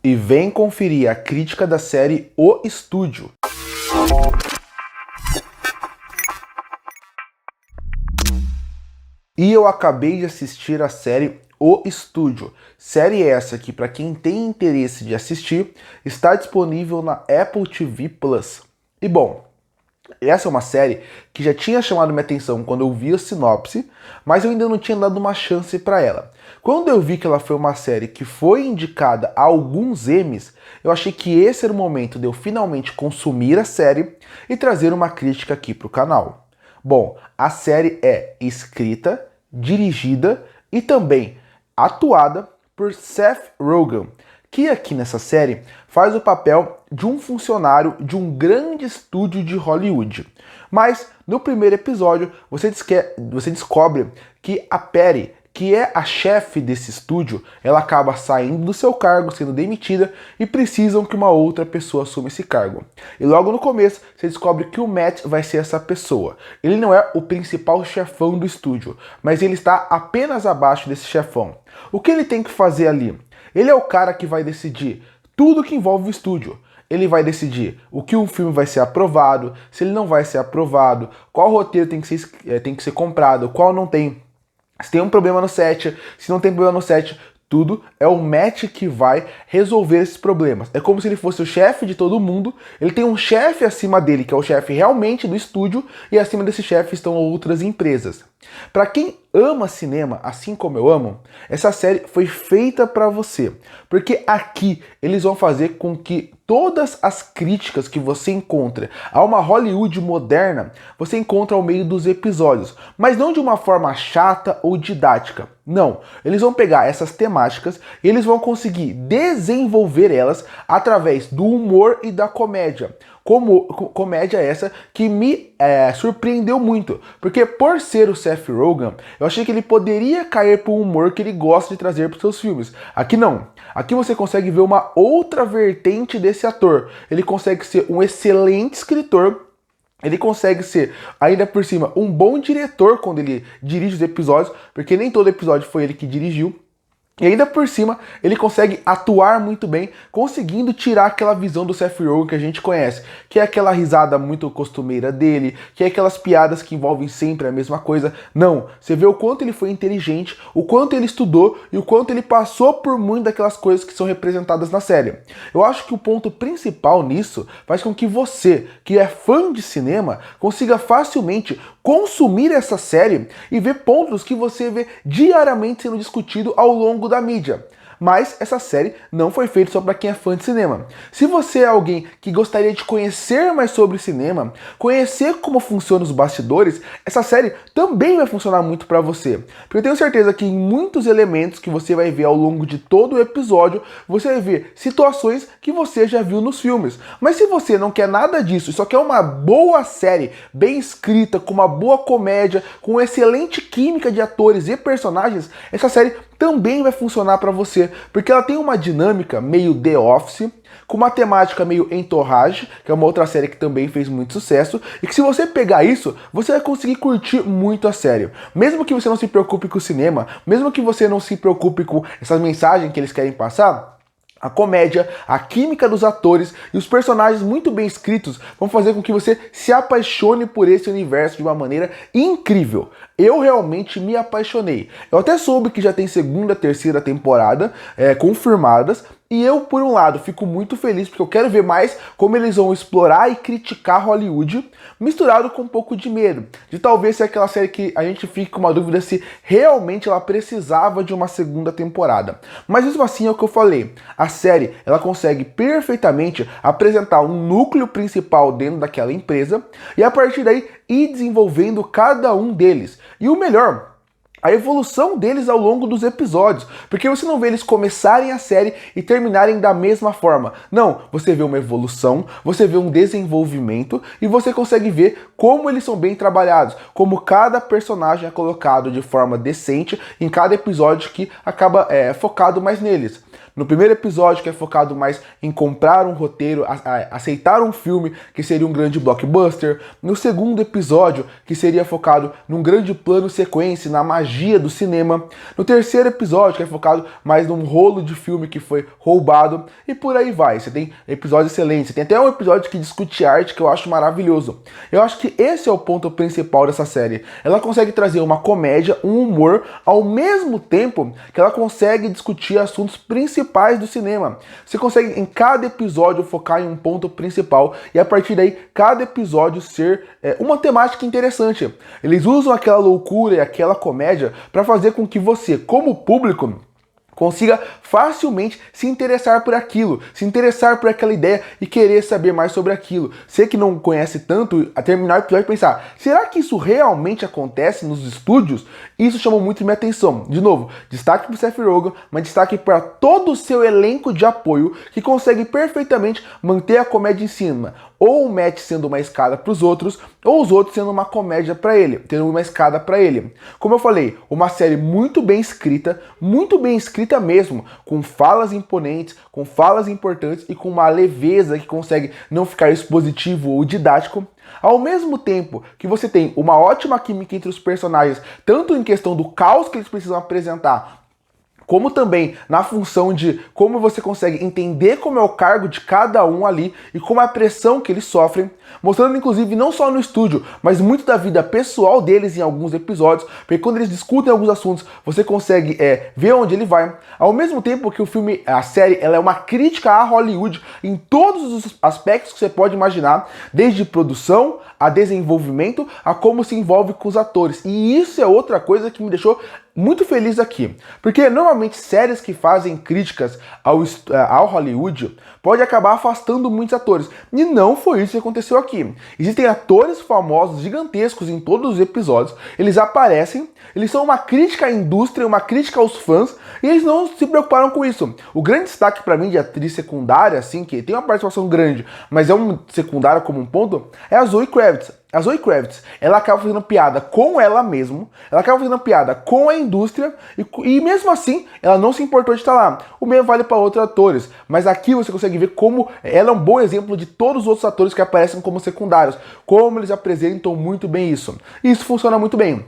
E vem conferir a crítica da série O Estúdio. E eu acabei de assistir a série O Estúdio. Série essa que, para quem tem interesse de assistir, está disponível na Apple TV Plus. E bom, essa é uma série que já tinha chamado minha atenção quando eu vi a sinopse, mas eu ainda não tinha dado uma chance para ela. Quando eu vi que ela foi uma série que foi indicada a alguns Emmys, eu achei que esse era o momento de eu finalmente consumir a série e trazer uma crítica aqui para o canal. Bom, a série é escrita, dirigida e também atuada por Seth Rogen, que aqui nessa série faz o papel de um funcionário de um grande estúdio de Hollywood. Mas no primeiro episódio você descobre que a Patty, que é a chefe desse estúdio, ela acaba saindo do seu cargo, sendo demitida, e precisam que uma outra pessoa assuma esse cargo. E logo no começo você descobre que o Matt vai ser essa pessoa. Ele não é o principal chefão do estúdio, mas ele está apenas abaixo desse chefão. O que ele tem que fazer ali? Ele é o cara que vai decidir tudo que envolve o estúdio. Ele vai decidir o que um filme vai ser aprovado, se ele não vai ser aprovado, qual roteiro tem que ser comprado, qual não tem. Se tem um problema no set, se não tem problema no set, tudo é o Matt que vai resolver esses problemas. É como se ele fosse o chefe de todo mundo, ele tem um chefe acima dele, que é o chefe realmente do estúdio, e acima desse chefe estão outras empresas. Para quem ama cinema, assim como eu amo, essa série foi feita para você, porque aqui eles vão fazer com que todas as críticas que você encontra a uma Hollywood moderna, você encontra ao meio dos episódios, mas não de uma forma chata ou didática. Não, eles vão pegar essas temáticas e eles vão conseguir desenvolver elas através do humor e da comédia. Comédia essa que me surpreendeu muito, porque por ser o Seth Rogen, eu achei que ele poderia cair para o humor que ele gosta de trazer para os seus filmes. Aqui não. Aqui você consegue ver uma outra vertente desse ator. Ele consegue ser um excelente escritor. Ele consegue ser, ainda por cima, um bom diretor quando ele dirige os episódios, porque nem todo episódio foi ele que dirigiu. E ainda por cima, ele consegue atuar muito bem, conseguindo tirar aquela visão do Seth Rogen que a gente conhece, que é aquela risada muito costumeira dele, que é aquelas piadas que envolvem sempre a mesma coisa. Não, você vê o quanto ele foi inteligente, o quanto ele estudou e o quanto ele passou por muitas daquelas coisas que são representadas na série. Eu acho que o ponto principal nisso faz com que você, que é fã de cinema, consiga facilmente consumir essa série e ver pontos que você vê diariamente sendo discutido ao longo da mídia. Mas essa série não foi feita só para quem é fã de cinema. Se você é alguém que gostaria de conhecer mais sobre cinema, conhecer como funcionam os bastidores, essa série também vai funcionar muito para você. Porque eu tenho certeza que em muitos elementos que você vai ver ao longo de todo o episódio, você vai ver situações que você já viu nos filmes. Mas se você não quer nada disso e só quer uma boa série, bem escrita, com uma boa comédia, com excelente química de atores e personagens, essa série também vai funcionar para você, porque ela tem uma dinâmica meio The Office, com uma temática meio Entourage, que é uma outra série que também fez muito sucesso, e que se você pegar isso, você vai conseguir curtir muito a série. Mesmo que você não se preocupe com o cinema, mesmo que você não se preocupe com essas mensagens que eles querem passar, a comédia, a química dos atores e os personagens muito bem escritos vão fazer com que você se apaixone por esse universo de uma maneira incrível. Eu realmente me apaixonei. Eu até soube que já tem segunda, terceira temporada confirmadas. E eu, por um lado, fico muito feliz porque eu quero ver mais como eles vão explorar e criticar Hollywood, misturado com um pouco de medo, de talvez ser aquela série que a gente fique com uma dúvida se realmente ela precisava de uma segunda temporada. Mas mesmo assim é o que eu falei, a série ela consegue perfeitamente apresentar um núcleo principal dentro daquela empresa e a partir daí ir desenvolvendo cada um deles. E o melhor, a evolução deles ao longo dos episódios, porque você não vê eles começarem a série e terminarem da mesma forma. Não, você vê uma evolução, você vê um desenvolvimento e você consegue ver como eles são bem trabalhados, como cada personagem é colocado de forma decente em cada episódio que acaba focado mais neles. No primeiro episódio, que é focado mais em comprar um roteiro, aceitar um filme que seria um grande blockbuster. No segundo episódio, que seria focado num grande plano sequência, na magia do cinema. No terceiro episódio, que é focado mais num rolo de filme que foi roubado. E por aí vai. Você tem episódios excelentes. Você tem até um episódio que discute arte que eu acho maravilhoso. Eu acho que esse é o ponto principal dessa série. Ela consegue trazer uma comédia, um humor, ao mesmo tempo que ela consegue discutir assuntos principais do cinema. Você consegue em cada episódio focar em um ponto principal e a partir daí cada episódio ser uma temática interessante. Eles usam aquela loucura e aquela comédia para fazer com que você, como público, consiga facilmente se interessar por aquilo, se interessar por aquela ideia e querer saber mais sobre aquilo. Você que não conhece tanto, a terminar o episódio pensar, será que isso realmente acontece nos estúdios? Isso chamou muito minha atenção. De novo, destaque para o Seth Rogen, mas destaque para todo o seu elenco de apoio que consegue perfeitamente manter a comédia em cima. Ou o Matt sendo uma escada para os outros, ou os outros sendo uma comédia para ele, tendo uma escada para ele. Como eu falei, uma série muito bem escrita mesmo, com falas imponentes, com falas importantes e com uma leveza que consegue não ficar expositivo ou didático. Ao mesmo tempo que você tem uma ótima química entre os personagens, tanto em questão do caos que eles precisam apresentar, como também na função de como você consegue entender como é o cargo de cada um ali e como é a pressão que eles sofrem, mostrando inclusive não só no estúdio, mas muito da vida pessoal deles em alguns episódios, porque quando eles discutem alguns assuntos, você consegue ver onde ele vai. Ao mesmo tempo que o filme, a série, ela é uma crítica a Hollywood em todos os aspectos que você pode imaginar, desde produção, a desenvolvimento, a como se envolve com os atores. E isso é outra coisa que me deixou muito feliz aqui, porque normalmente séries que fazem críticas ao Hollywood pode acabar afastando muitos atores, e não foi isso que aconteceu aqui. Existem atores famosos, gigantescos em todos os episódios, eles aparecem, eles são uma crítica à indústria, uma crítica aos fãs, e eles não se preocuparam com isso. O grande destaque para mim de atriz secundária, assim, que tem uma participação grande, mas é um secundário como um ponto, é a Zoe Kravitz. A Zoe Kravitz, ela acaba fazendo piada com ela mesma, ela acaba fazendo piada com a indústria e mesmo assim ela não se importou de estar lá. O mesmo vale para outros atores, mas aqui você consegue ver como ela é um bom exemplo de todos os outros atores que aparecem como secundários, como eles apresentam muito bem isso. E isso funciona muito bem.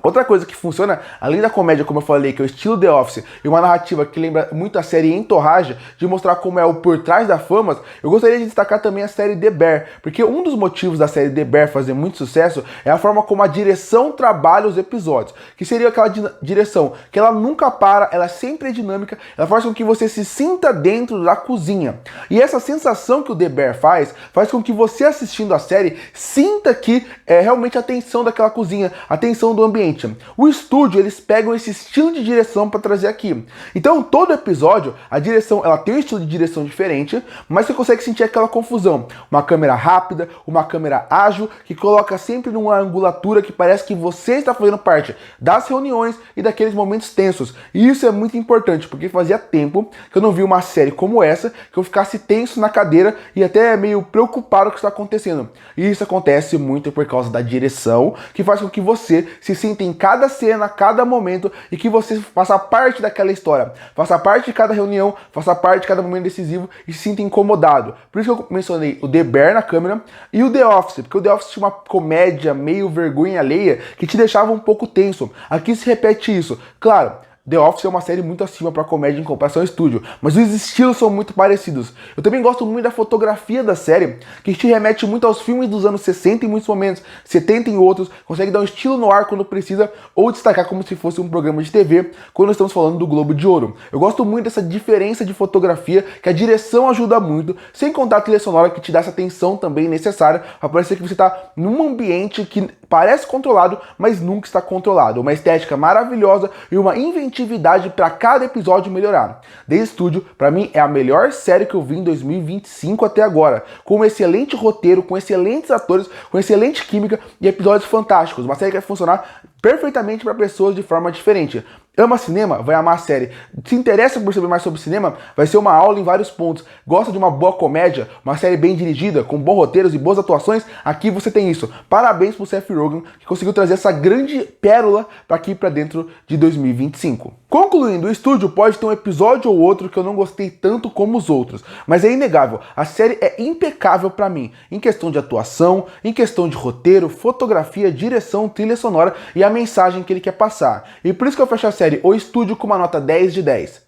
Outra coisa que funciona, além da comédia, como eu falei, que é o estilo The Office, e uma narrativa que lembra muito a série Entourage, de mostrar como é o por trás da fama, eu gostaria de destacar também a série The Bear, porque um dos motivos da série The Bear fazer muito sucesso é a forma como a direção trabalha os episódios, que seria aquela direção que ela nunca para, ela sempre é dinâmica, ela faz com que você se sinta dentro da cozinha. E essa sensação que o The Bear faz com que você assistindo a série sinta que é realmente a tensão daquela cozinha, a tensão do ambiente. O estúdio, eles pegam esse estilo de direção para trazer aqui. Então, todo episódio, a direção, ela tem um estilo de direção diferente, mas você consegue sentir aquela confusão. Uma câmera rápida, uma câmera ágil, que coloca sempre numa angulatura que parece que você está fazendo parte das reuniões e daqueles momentos tensos. E isso é muito importante, porque fazia tempo que eu não vi uma série como essa, que eu ficasse tenso na cadeira e até meio preocupado com o que está acontecendo. E isso acontece muito por causa da direção, que faz com que você se sinta em cada cena, cada momento, e que você faça parte daquela história, faça parte de cada reunião, faça parte de cada momento decisivo e se sinta incomodado. Por isso que eu mencionei o The Bear na câmera e o The Office, porque o The Office tinha uma comédia meio vergonha alheia que te deixava um pouco tenso. Aqui se repete isso. Claro, The Office é uma série muito acima para comédia em comparação ao estúdio, mas os estilos são muito parecidos. Eu também gosto muito da fotografia da série, que te remete muito aos filmes dos anos 60 em muitos momentos, 70 em outros, consegue dar um estilo no ar quando precisa, ou destacar como se fosse um programa de TV, quando estamos falando do Globo de Ouro. Eu gosto muito dessa diferença de fotografia, que a direção ajuda muito, sem contar a trilha sonora que te dá essa atenção também necessária, para parecer que você está num ambiente que parece controlado, mas nunca está controlado. Uma estética maravilhosa e uma inventividade para cada episódio melhorar. The Studio, para mim, é a melhor série que eu vi em 2025 até agora, com um excelente roteiro, com excelentes atores, com excelente química e episódios fantásticos. Uma série que vai funcionar perfeitamente para pessoas de forma diferente. Ama cinema? Vai amar a série. Se interessa por saber mais sobre cinema? Vai ser uma aula em vários pontos. Gosta de uma boa comédia? Uma série bem dirigida, com bons roteiros e boas atuações? Aqui você tem isso. Parabéns pro Seth Rogen, que conseguiu trazer essa grande pérola para aqui para dentro de 2025. Concluindo, o estúdio pode ter um episódio ou outro que eu não gostei tanto como os outros, mas é inegável, a série é impecável pra mim, em questão de atuação, em questão de roteiro, fotografia, direção, trilha sonora e a mensagem que ele quer passar. E por isso que eu fecho a série O Estúdio com uma nota 10 de 10.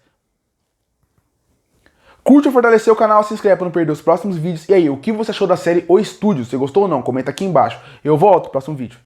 Curte ou fortalecer o canal, se inscreve para não perder os próximos vídeos. E aí, o que você achou da série O Estúdio? Você gostou ou não? Comenta aqui embaixo. Eu volto no próximo vídeo.